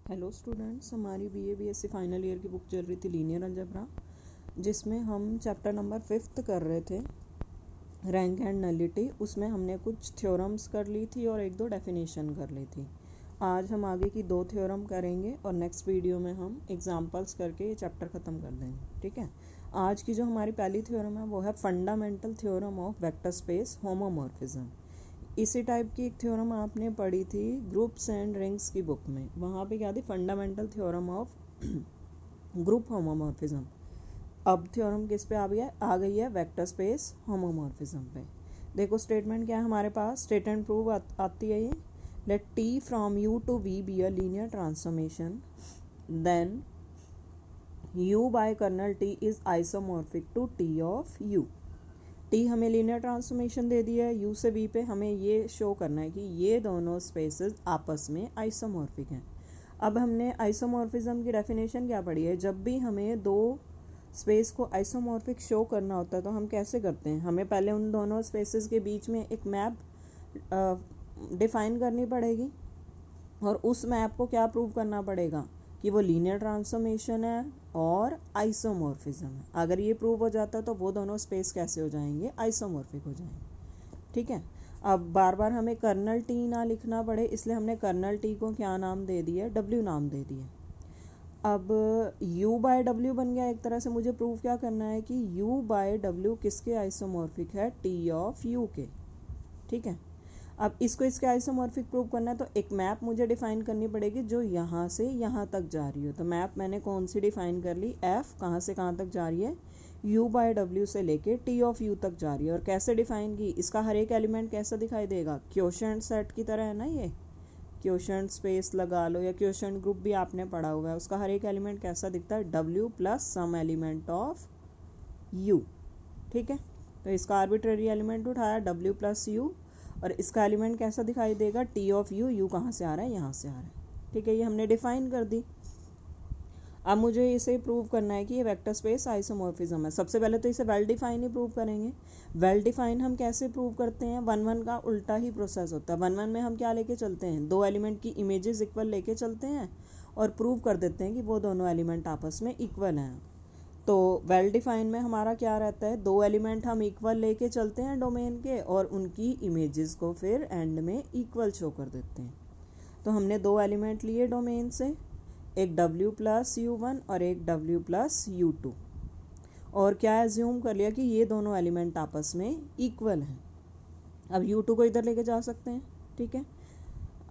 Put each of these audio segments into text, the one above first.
Hello students, हमारी BA BSc final year की book चल रही थी लीनियर अलजेब्रा, जिसमें हम चैप्टर नंबर 5 कर रहे थे रैंक एंड नलिटी। उसमें हमने कुछ थ्योरम्स कर ली थी और एक दो डेफिनेशन कर ली थी। आज हम आगे की 2 थ्योरम करेंगे और नेक्स्ट वीडियो में हम एग्जांपल्स करके ये चैप्टर ख़त्म कर देंगे। ठीक है, आज की जो हमारी पहली थ्योरम है वो है fundamental theorem of vector space homomorphism. इसी टाइप की एक थ्योरम आपने पढ़ी थी ग्रुप्स एंड रिंग्स की बुक में। वहाँ पे क्या थी? Fundamental theorem of group homomorphism. अब थ्योरम किस पे आ गई है? वेक्टर स्पेस होमोमॉर्फिज्म पे। देखो स्टेटमेंट क्या है हमारे पास, स्टेट एंड प्रूव आती है ये। Let T from U to V be a linear transformation, then u by kernel t is isomorphic to t of u। T हमें लीनियर ट्रांसफॉर्मेशन दे दिया है, यू से वी पे हमें ये शो करना है कि ये दोनों स्पेसेस आपस में आइसोमॉर्फिक हैं। अब हमने आइसोमॉर्फिज्म की डेफिनेशन क्या पढ़ी है? जब भी हमें दो स्पेस को आइसोमॉर्फिक शो करना होता है तो हम कैसे करते हैं? हमें पहले उन दोनों स्पेसेस के बीच में एक मैप डिफाइन करनी पड़ेगी और उस मैप को क्या प्रूव करना पड़ेगा कि वो लीनियर ट्रांसफॉर्मेशन है और आइसोमॉर्फिज्म है। अगर ये प्रूव हो जाता है तो वो दोनों स्पेस कैसे हो जाएंगे? आइसोमॉर्फिक हो जाएंगे। ठीक है, अब बार बार हमें कर्नल टी ना लिखना पड़े इसलिए हमने कर्नल टी को क्या नाम दे दिया? डब्ल्यू नाम दे दिया। अब u बाय डब्ल्यू बन गया। एक तरह से मुझे प्रूव क्या करना है कि u बाय डब्ल्यू किसके आइसोमॉर्फिक है? t ऑफ u के। ठीक है, अब इसको इसके आइसोमॉर्फिक प्रूव करना है तो एक मैप मुझे डिफाइन करनी पड़ेगी जो यहाँ से यहाँ तक जा रही हो। तो मैप मैंने कौन सी डिफाइन कर ली? f कहाँ से कहाँ तक जा रही है? u बाय डब्ल्यू से लेके t ऑफ u तक जा रही है। और कैसे डिफाइन की? इसका हर एक एलिमेंट कैसा दिखाई देगा? क्वोशंट सेट की तरह है ना ये, क्वोशंट स्पेस लगा लो या क्वोशंट ग्रुप भी आपने पढ़ा हुआ है। उसका हर एक एलिमेंट कैसा दिखता है? w plus some element of u। ठीक है, तो इसका आर्बिट्ररी एलिमेंट उठाया w प्लस u और इसका एलिमेंट कैसा दिखाई देगा? t of u। u कहाँ से आ रहा है? यहाँ से आ रहा है। ठीक है, ये हमने डिफाइन कर दी। अब मुझे इसे प्रूव करना है कि ये वेक्टर स्पेस आइसोमॉर्फिज्म है। सबसे पहले तो इसे वेल डिफाइन ही प्रूव करेंगे। वेल डिफाइन हम कैसे प्रूव करते हैं? 1-1 का उल्टा ही प्रोसेस होता है। 1-1 में हम क्या लेके चलते हैं? दो एलिमेंट की इमेजेस इक्वल लेके चलते हैं और प्रूव कर देते हैं कि वो दोनों एलिमेंट आपस में इक्वल हैं। तो वेल डिफाइन में हमारा क्या रहता है? दो एलिमेंट हम इक्वल लेके चलते हैं डोमेन के और उनकी इमेजेस को फिर एंड में इक्वल शो कर देते हैं। तो हमने दो एलिमेंट लिए डोमेन से, एक w प्लस u1 और एक w प्लस u2, और क्या एज्यूम कर लिया कि ये दोनों एलिमेंट आपस में इक्वल हैं। अब u2 को इधर लेके जा सकते हैं। ठीक है,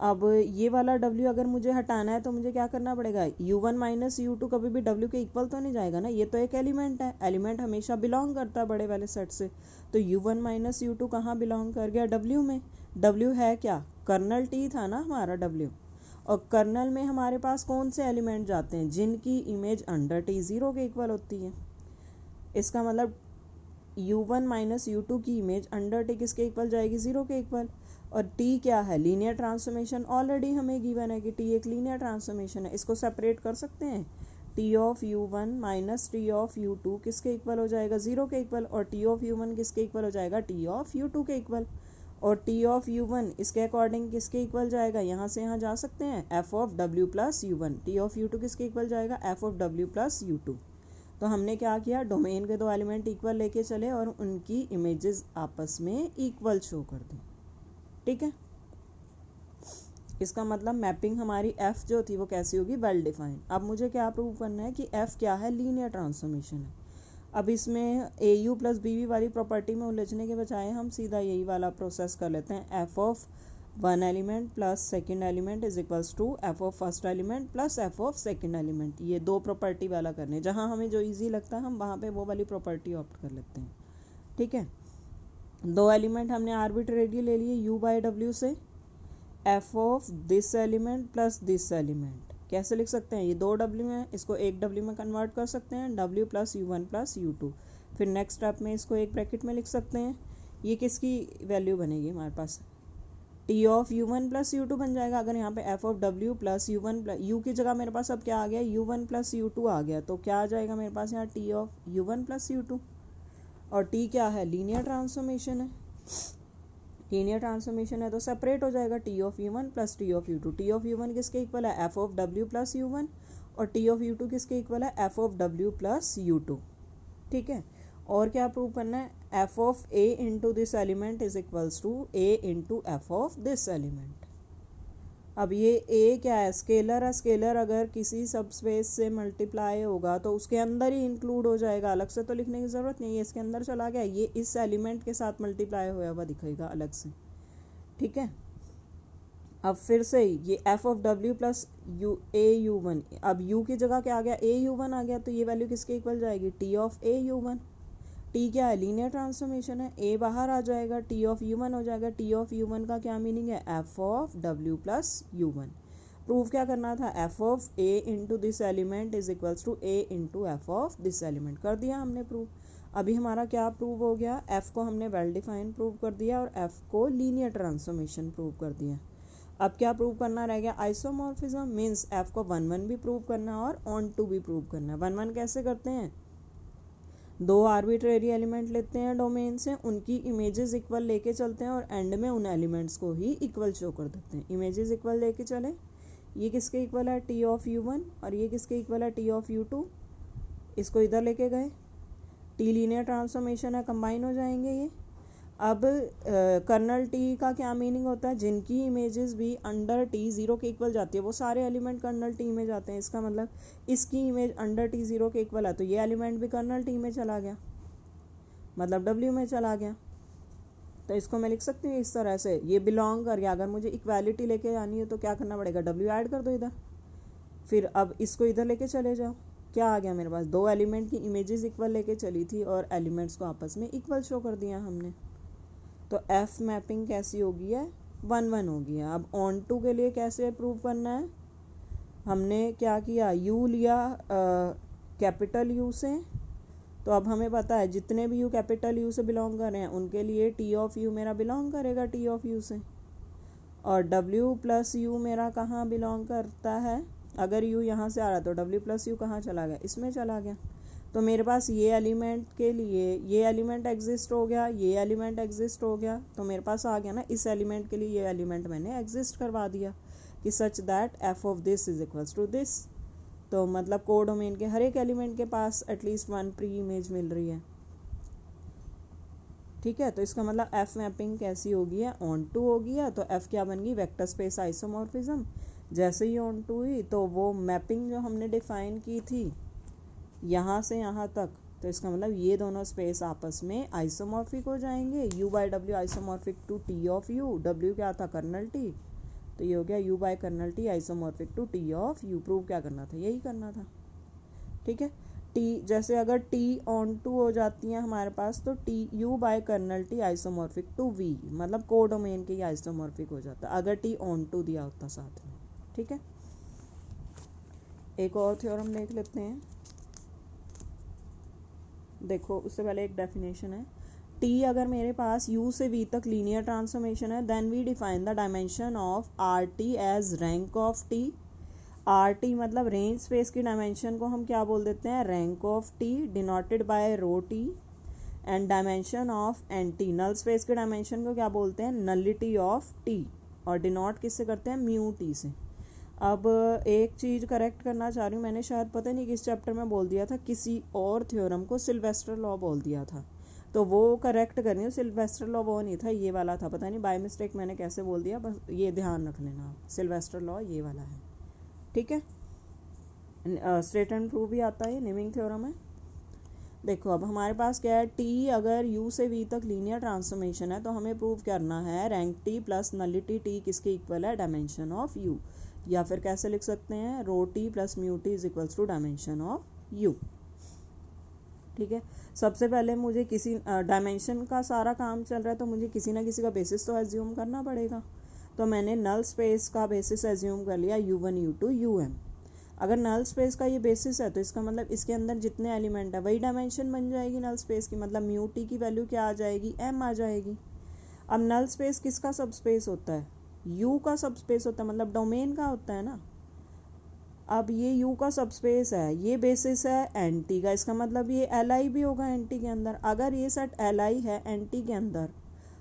अब ये वाला w अगर मुझे हटाना है तो मुझे क्या करना पड़ेगा? u1 माइनस u2 कभी भी w के इक्वल तो नहीं जाएगा ना, ये तो एक एलिमेंट है। एलिमेंट हमेशा बिलोंग करता है बड़े वाले सेट से। तो u1 माइनस u2 कहाँ बिलोंग कर गया? w में। w है क्या? कर्नल t था ना हमारा w, और कर्नल में हमारे पास कौन से एलिमेंट जाते हैं? जिनकी इमेज अंडर t 0 के इक्वल होती है। इसका मतलब u1 माइनस u2 की इमेज अंडर t किसके इक्वल जाएगी? 0 के इक्वल। और t क्या है? लीनियर ट्रांसफॉर्मेशन ऑलरेडी हमें गिवन है कि t एक लीनियर ट्रांसफॉर्मेशन है। इसको सेपरेट कर सकते हैं। t of u1 minus t of u2 किसके इक्वल हो जाएगा? 0 के इक्वल। और t ऑफ u1 किसके इक्वल हो जाएगा? t ऑफ u2 के इक्वल। और t ऑफ u1 इसके अकॉर्डिंग किसके इक्वल जाएगा? यहाँ से यहाँ जा सकते हैं, f of w plus u1। t of u2 किसके इक्वल जाएगा? f of w plus u2। तो हमने क्या किया? डोमेन के दो एलिमेंट इक्वल लेके चले और उनकी इमेजेस आपस में इक्वल शो कर दी। ठीक है, इसका मतलब मैपिंग हमारी f जो थी वो कैसी होगी? Well defined. अब मुझे क्या प्रूव करना है कि f क्या है? लीनियर ट्रांसफॉर्मेशन है। अब इसमें au प्लस bv वाली प्रॉपर्टी में उलझने के बजाय हम सीधा यही वाला प्रोसेस कर लेते हैं। f of one element plus second element is equals to f of first element plus f of second element. ये दो प्रॉपर्टी वाला करने, जहाँ हमें जो ईजी लगता है हम वहाँ पे वो वाली प्रॉपर्टी ऑप्ट कर लेते हैं। ठीक है, दो एलिमेंट हमने आर्बिट्रेरी ले लिए u बाय w से, f of this element plus this element. कैसे लिख सकते हैं? ये दो w हैं, इसको एक w में कन्वर्ट कर सकते हैं, w plus u1 plus u2। फिर नेक्स्ट स्टेप में इसको एक ब्रैकेट में लिख सकते हैं। ये किसकी वैल्यू बनेगी हमारे पास? t of u1 plus u2 बन जाएगा। अगर यहाँ पे f of w plus u1 plus u की जगह मेरे पास अब क्या आ गया? u1 प्लस u2 आ गया। तो क्या आ जाएगा मेरे पास यहाँ? t of u1 plus u2। और t क्या है? लीनियर ट्रांसफॉर्मेशन है। लीनियर ट्रांसफॉर्मेशन है तो सेपरेट हो जाएगा T of U one plus T of U two. T of U one किसके इक्वल है, F of W plus U one, और टी ऑफ यू टू किसके इक्वल है, F of W plus U two. ठीक है, और क्या prove करना है, F of A into this element is equals to A into F of this element. अब ये ए क्या है, स्केलर है, स्केलर अगर किसी सबस्पेस से मल्टीप्लाई होगा तो उसके अंदर ही इंक्लूड हो जाएगा, अलग से तो लिखने की ज़रूरत नहीं है, इसके अंदर चला गया, ये इस एलिमेंट के साथ मल्टीप्लाई होया हुआ दिखेगा अलग से। ठीक है, अब फिर से ये F of W plus U A you one, अब यू की जगह क्या आ गया, ए यू वन आ गया, तो ये वैल्यू किसके इक्वल जाएगी, T of A you one. T क्या है, लीनियर ट्रांसफॉर्मेशन है, ए बाहर आ जाएगा, टी ऑफ यू वन हो जाएगा। टी ऑफ यू वन का क्या मीनिंग है, F of W plus U one. Proof क्या करना था, F of A into this element is equals to A into F of this element. कर दिया हमने प्रूफ। अभी हमारा क्या प्रूव हो गया, एफ को हमने वेल डिफाइंड प्रूव कर दिया और एफ को लीनियर ट्रांसफॉर्मेशन प्रूव कर दिया। अब क्या प्रूव करना रह गया, आइसोमॉर्फिज्म, मीन्स एफ को वन वन भी प्रूव करना है और ऑन टू भी प्रूव करना है। वन वन कैसे करते हैं, दो आर्बिट्रेरी एलिमेंट लेते हैं डोमेन से, उनकी इमेजेस इक्वल लेके चलते हैं और एंड में उन एलिमेंट्स को ही इक्वल शो कर देते हैं। इमेजेस इक्वल लेके चले, ये किसके इक्वल है, टी ऑफ यू वन, और ये किसके इक्वल है, टी ऑफ यू टू। इसको इधर लेके गए, टी लीनियर ट्रांसफॉर्मेशन है, कंबाइन हो जाएंगे ये। अब कर्नल टी का क्या मीनिंग होता है, जिनकी इमेजेस भी अंडर टी ज़ीरो के इक्वल जाती है वो सारे एलिमेंट कर्नल टी में जाते हैं। इसका मतलब इसकी इमेज अंडर टी ज़ीरो के इक्वल है तो ये एलिमेंट भी कर्नल टी में चला गया, मतलब डब्ल्यू में चला गया। तो इसको मैं लिख सकती हूँ इस तरह से, ये बिलोंग कर गया। अगर मुझे इक्वालिटी लेके आनी है तो क्या करना पड़ेगा, डब्ल्यू ऐड कर दो इधर, फिर अब इसको इधर लेके चले जाओ, क्या आ गया मेरे पास, दो एलिमेंट की इमेजेस इक्वल लेके चली थी और एलिमेंट्स को आपस में इक्वल शो कर दिया हमने। तो एफ मैपिंग कैसी होगी है, वन वन होगी है। अब ऑन टू के लिए कैसे प्रूव करना है, हमने क्या किया, यू लिया कैपिटल यू से, तो अब हमें पता है जितने भी यू कैपिटल यू से बिलोंग कर रहे हैं उनके लिए टी ऑफ यू मेरा बिलोंग करेगा टी ऑफ यू से, और डब्ल्यू प्लस यू मेरा कहाँ बिलोंग करता है, अगर यू यहाँ से आ रहा तो डब्ल्यू प्लस यू कहाँ चला गया, इसमें चला गया। तो मेरे पास ये एलिमेंट के लिए ये एलिमेंट एग्जिस्ट हो गया, ये एलिमेंट एग्जिस्ट हो गया, तो मेरे पास आ गया ना, इस एलिमेंट के लिए ये एलिमेंट मैंने एग्जिस्ट करवा दिया कि such that F of this is equals to this. तो मतलब कोडोमेन के हर एक एलिमेंट के पास एटलीस्ट वन प्री इमेज मिल रही है। ठीक है, तो इसका मतलब एफ मैपिंग कैसी होगी है, ऑन टू होगी है। तो एफ क्या बन गई, वेक्टर स्पेस आइसोमॉर्फिज्म। जैसे ही ऑन टू हुई तो वो मैपिंग जो हमने डिफाइन की थी यहाँ से यहाँ तक, तो इसका मतलब ये दोनों स्पेस आपस में आइसोमॉर्फिक हो जाएंगे। U by W isomorphic to T of U, W क्या था, कर्नल टी, तो ये हो गया U by kernel T isomorphic to T of U. Prove क्या करना था, यही करना था। ठीक है, टी जैसे अगर टी ऑन टू हो जाती है हमारे पास तो T U by kernel T isomorphic to V, मतलब कोडोमेन के ही आइसोमॉर्फिक हो जाता अगर टी ऑन टू दिया होता साथ में। ठीक है, एक और थ्योरम देख लेते हैं। देखो उससे पहले एक डेफिनेशन है, टी अगर मेरे पास u से v तक लीनियर ट्रांसफॉर्मेशन है then we define the dimension of R T as rank of T. R T मतलब रेंज स्पेस की डायमेंशन को हम क्या बोल देते हैं, rank of T, denoted by rho T. And dimension of N T, null space के dimension को क्या बोलते हैं, नलिटी ऑफ टी, और डिनोट किससे करते हैं, म्यू टी से। अब एक चीज़ करेक्ट करना चाह रही हूँ, मैंने शायद पता नहीं किस चैप्टर में बोल दिया था, किसी और थ्योरम को सिल्वेस्टर लॉ बोल दिया था, तो वो करेक्ट करनी है। सिल्वेस्टर लॉ वो नहीं था, ये वाला था, पता नहीं बाय मिस्टेक मैंने कैसे बोल दिया, बस ये ध्यान रख लेना आप, सिल्वेस्टर लॉ ये वाला है। ठीक है, स्ट्रेट एंड प्रूव भी आता है, नेमिंग थ्योरम है। देखो अब हमारे पास क्या है, टी अगर यू से वी तक लीनियर ट्रांसफॉर्मेशन है तो हमें प्रूव करना है rank T plus nullity T किसके इक्वल है, डायमेंशन ऑफ यू, या फिर कैसे लिख सकते हैं, rho T plus mu T is equals to dimension of U. ठीक है, सबसे पहले मुझे किसी डायमेंशन का सारा काम चल रहा है तो मुझे किसी ना किसी का बेसिस तो एज्यूम करना पड़ेगा, तो मैंने नल स्पेस का बेसिस एज्यूम कर लिया u1 u2 um। अगर नल स्पेस का ये बेसिस है तो इसका मतलब इसके अंदर जितने एलिमेंट है वही डायमेंशन बन जाएगी नल स्पेस की, मतलब म्यू टी की वैल्यू क्या आ जाएगी, m आ जाएगी। अब नल स्पेस किसका सब स्पेस होता है, u का सब स्पेस होता है, मतलब डोमेन का होता है ना। अब ये u का सब स्पेस है, ये बेसिस है एन टी का, इसका मतलब ये li भी होगा एन टी के अंदर। अगर ये सेट li है एन टी के अंदर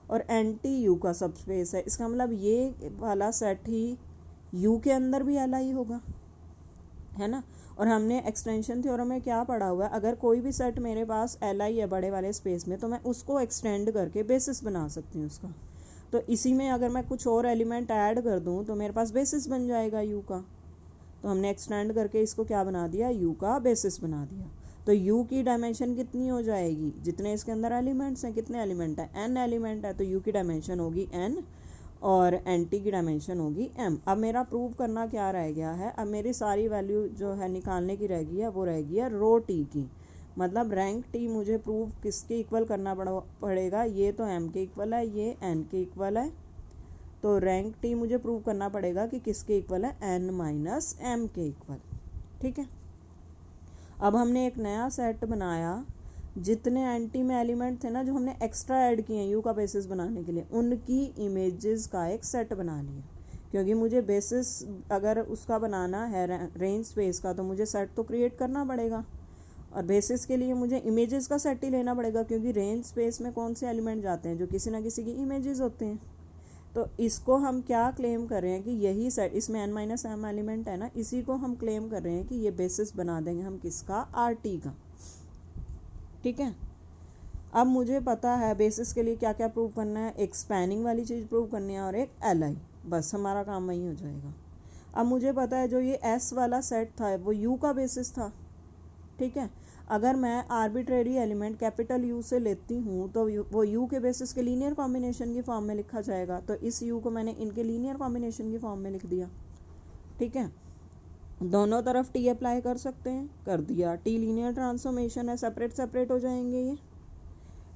और एंटी यू का सबस्पेस है, इसका मतलब ये वाला सेट ही यू के अंदर भी एल होगा, है ना। और हमने एक्सटेंशन थ्योरम में क्या पढ़ा हुआ है, अगर कोई भी सेट मेरे पास एल है बड़े वाले स्पेस में, तो मैं उसको एक्सटेंड करके बेसिस बना सकती हूँ उसका। तो इसी में अगर मैं कुछ और एलिमेंट ऐड कर दूँ तो मेरे पास बेसिस बन जाएगा यू का। तो हमने एक्सटेंड करके इसको क्या बना दिया, यू का बेसिस बना दिया। तो यू की डायमेंशन कितनी हो जाएगी, जितने इसके अंदर एलिमेंट्स हैं, कितने एलिमेंट हैं, एन एलिमेंट है, तो यू की डायमेंशन होगी एन और एन टी की डायमेंशन होगी एम। अब मेरा प्रूव करना क्या रह गया है, अब मेरी सारी वैल्यू जो है निकालने की रह गई है, वो रह गई है रो टी की। मतलब रैंक टी मुझे प्रूव किसके इक्वल करना पड़ेगा, ये तो एम के इक्वल है, ये एन के इक्वल है, तो रैंक टी मुझे प्रूव करना पड़ेगा कि किसके इक्वल है, एन माइनस एम के इक्वल। ठीक है। अब हमने एक नया सेट बनाया, जितने एंटी में एलिमेंट थे ना जो हमने एक्स्ट्रा ऐड किए हैं यू का बेसिस बनाने के लिए, उनकी इमेजेस का एक सेट बना लिया। क्योंकि मुझे बेसिस अगर उसका बनाना है रेंज स्पेस का, तो मुझे सेट तो क्रिएट करना पड़ेगा, और बेसिस के लिए मुझे इमेजेस का सेट ही लेना पड़ेगा, क्योंकि रेंज स्पेस में कौन से एलिमेंट जाते हैं, जो किसी ना किसी की इमेजेस होते हैं। तो इसको हम क्या क्लेम कर रहे हैं कि यही सेट, इसमें n माइनस एम एलिमेंट है ना, इसी को हम क्लेम कर रहे हैं कि ये बेसिस बना देंगे हम किसका, आर टी का। ठीक है। अब मुझे पता है बेसिस के लिए क्या क्या प्रूव करना है, एक स्पैनिंग वाली चीज़ प्रूव करनी है और एक एल आई, बस हमारा काम वही हो जाएगा। अब मुझे पता है जो ये एस वाला सेट था वो यू का बेसिस था। ठीक है। अगर मैं आर्बिट्रेरी एलिमेंट कैपिटल यू से लेती हूँ तो वो यू के बेसिस के लीनियर कॉम्बिनेशन की फॉर्म में लिखा जाएगा, तो इस यू को मैंने इनके लीनियर कॉम्बिनेशन की फॉर्म में लिख दिया। ठीक है। दोनों तरफ टी अप्लाई कर सकते हैं, कर दिया, टी लीनियर ट्रांसफॉर्मेशन है, सेपरेट सेपरेट हो जाएंगे ये।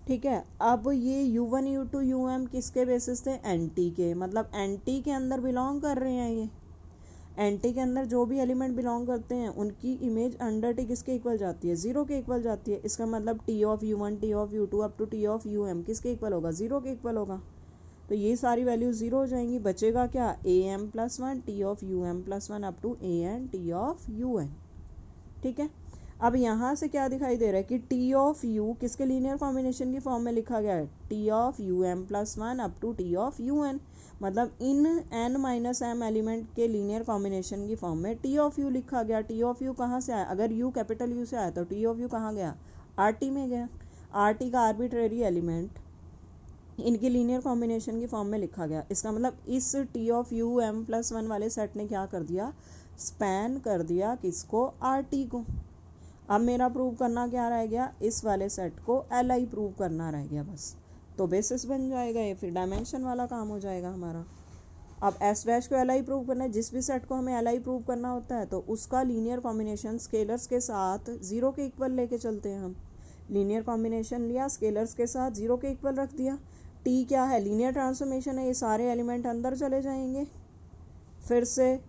ठीक है। अब ये u1 u2 um किसके बेसिस थे, एन टी के, मतलब एन टी के अंदर बिलोंग कर रहे हैं ये। एन टी के अंदर जो भी एलिमेंट बिलोंग करते हैं उनकी इमेज अंडर टी किसके इक्वल जाती है, जीरो के इक्वल जाती है। इसका मतलब T of u1 T of u2 up to T of um किसके इक्वल होगा, जीरो के इक्वल होगा। तो ये सारी वैल्यू जीरो हो जाएंगी, बचेगा क्या, A M plus one T of you M plus one up to A N T of you N. ठीक है। अब यहाँ से क्या दिखाई दे रहा है कि टी ऑफ यू किसके लीनियर कॉम्बिनेशन की फॉर्म में लिखा गया है, T of you M plus one up to T of you n, मतलब इन एन माइनस एम एलिमेंट के लीनियर कॉम्बिनेशन की फॉर्म में टी ऑफ यू लिखा गया। टी ऑफ यू कहाँ से आया, अगर यू कैपिटल यू से आया तो टी ऑफ यू कहाँ गया, आर टी में गया। आर टी का आर्बिट्रेरी एलिमेंट इनकी लीनियर कॉम्बिनेशन की फॉर्म में लिखा गया। इसका मतलब इस T of you M plus one वाले सेट ने क्या कर दिया, स्पैन कर दिया किसको, आर टी को। अब मेरा प्रूव करना क्या रह गया, इस वाले सेट को एल आई प्रूव करना रह गया बस, तो बेसिस बन जाएगा ये, फिर डायमेंशन वाला काम हो जाएगा हमारा। अब एस डैश को एल आई प्रूव करना है, जिस भी सेट को हमें एल आई प्रूव करना होता है तो उसका लीनियर कॉम्बिनेशन स्केलर्स के साथ जीरो के इक्वल लेके चलते हैं हम। लीनियर कॉम्बिनेशन लिया, स्केलर्स के साथ जीरो के इक्वल रख दिया। टी क्या है, लीनियर ट्रांसफॉर्मेशन है, ये सारे एलिमेंट अंदर चले जाएंगे। फिर से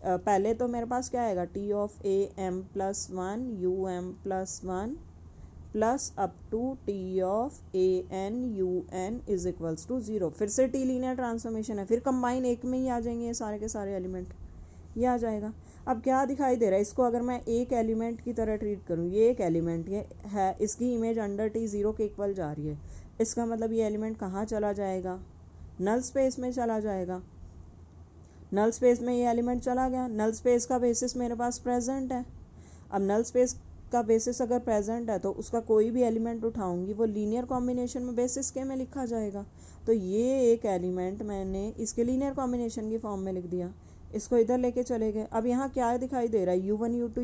पहले तो मेरे पास क्या आएगा, T of A M plus one U M plus one plus up to T of A N U N is equals to zero. फिर से टी लीनियर ट्रांसफॉर्मेशन है, फिर कंबाइन एक में ही आ जाएंगे ये सारे के सारे एलिमेंट, ये आ जाएगा। अब क्या दिखाई दे रहा है, इसको अगर मैं एक एलिमेंट की तरह ट्रीट करूँ, ये एक एलिमेंट ये है, इसकी इमेज अंडर टी जीरो के इक्वल जा रही है, इसका मतलब ये एलिमेंट कहाँ चला जाएगा, नल स्पेस में चला जाएगा। नल स्पेस में ये एलिमेंट चला गया, नल स्पेस का बेसिस मेरे पास प्रेजेंट है। अब नल स्पेस का बेसिस अगर प्रेजेंट है तो उसका कोई भी एलिमेंट उठाऊंगी वो लीनियर कॉम्बिनेशन में बेसिस के में लिखा जाएगा। तो ये एक एलिमेंट मैंने इसके लीनियर कॉम्बिनेशन की फॉर्म में लिख दिया, इसको इधर लेके चले गए। अब यहाँ क्या दिखाई दे रहा है, u1 u2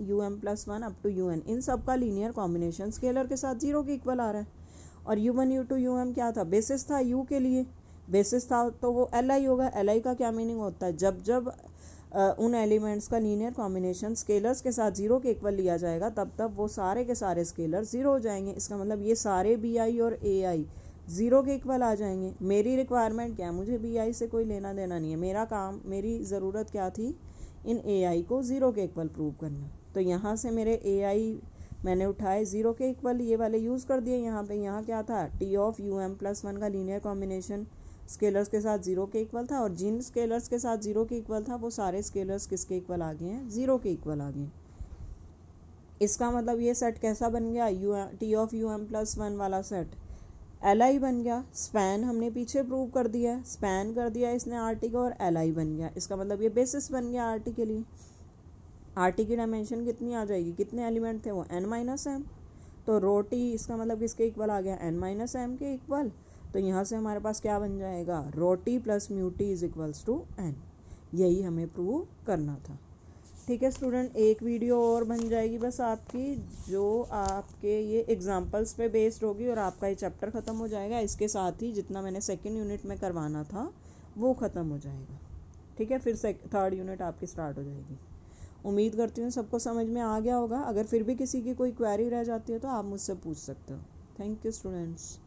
u M plus one up to u n, इन सब का लीनियर कॉम्बिनेशन स्केलर के साथ जीरो के इक्वल आ रहा है। और u1 u2 यू क्या था, बेसिस था u के लिए, बेसिस था तो वो एल आई होगा। एल आई का क्या मीनिंग होता है, जब जब उन एलिमेंट्स का लीनियर कॉम्बिनेशन स्केलर्स के साथ जीरो के इक्वल लिया जाएगा तब तब वो सारे के सारे स्केलर जीरो हो जाएंगे। इसका मतलब ये सारे बी आई और ए आई जीरो के इक्वल आ जाएंगे। मेरी रिक्वायरमेंट क्या है, मुझे बी आई से कोई लेना देना नहीं है, मेरा काम, मेरी ज़रूरत क्या थी, इन ए आई को ज़ीरो के इक्वल प्रूव करना। तो यहाँ से मेरे ए आई मैंने उठाए ज़ीरो के इक्वल, ये वाले यूज़ कर दिए यहाँ पे। यहाँ क्या था, T of you M plus one का लीनियर कॉम्बिनेशन स्केलर्स के साथ जीरो के इक्वल था, और जिन स्केलर्स के साथ जीरो के इक्वल था वो सारे स्केलर्स किसके इक्वल आ गए हैं, जीरो के इक्वल आ गए। इसका मतलब ये सेट कैसा बन गया, T of you M plus one वाला सेट एल आई बन गया, स्पैन हमने पीछे प्रूव कर दिया है, स्पैन कर दिया इसने आर टी का और एल आई बन गया, इसका मतलब ये बेसिस बन गया आर टी के लिए। आर टी की डायमेंशन कितनी आ जाएगी, कितने एलिमेंट थे वो, एन माइनस एम, तो रो टी इसका मतलब किसके इक्वल आ गया, एन माइनस एम के इक्वल। तो यहाँ से हमारे पास क्या बन जाएगा, rho T plus mu T is equals to N. यही हमें प्रूव करना था। ठीक है स्टूडेंट, एक वीडियो और बन जाएगी बस आपकी, जो आपके ये एग्जाम्पल्स पे बेस्ड होगी और आपका ये चैप्टर ख़त्म हो जाएगा। इसके साथ ही जितना मैंने सेकेंड यूनिट में करवाना था वो ख़त्म हो जाएगा। ठीक है, फिर थर्ड यूनिट आपकी स्टार्ट हो जाएगी। उम्मीद करती हूँ सबको समझ में आ गया होगा। अगर फिर भी किसी की कोई क्वेरी रह जाती है तो आप मुझसे पूछ सकते हो। Thank you students.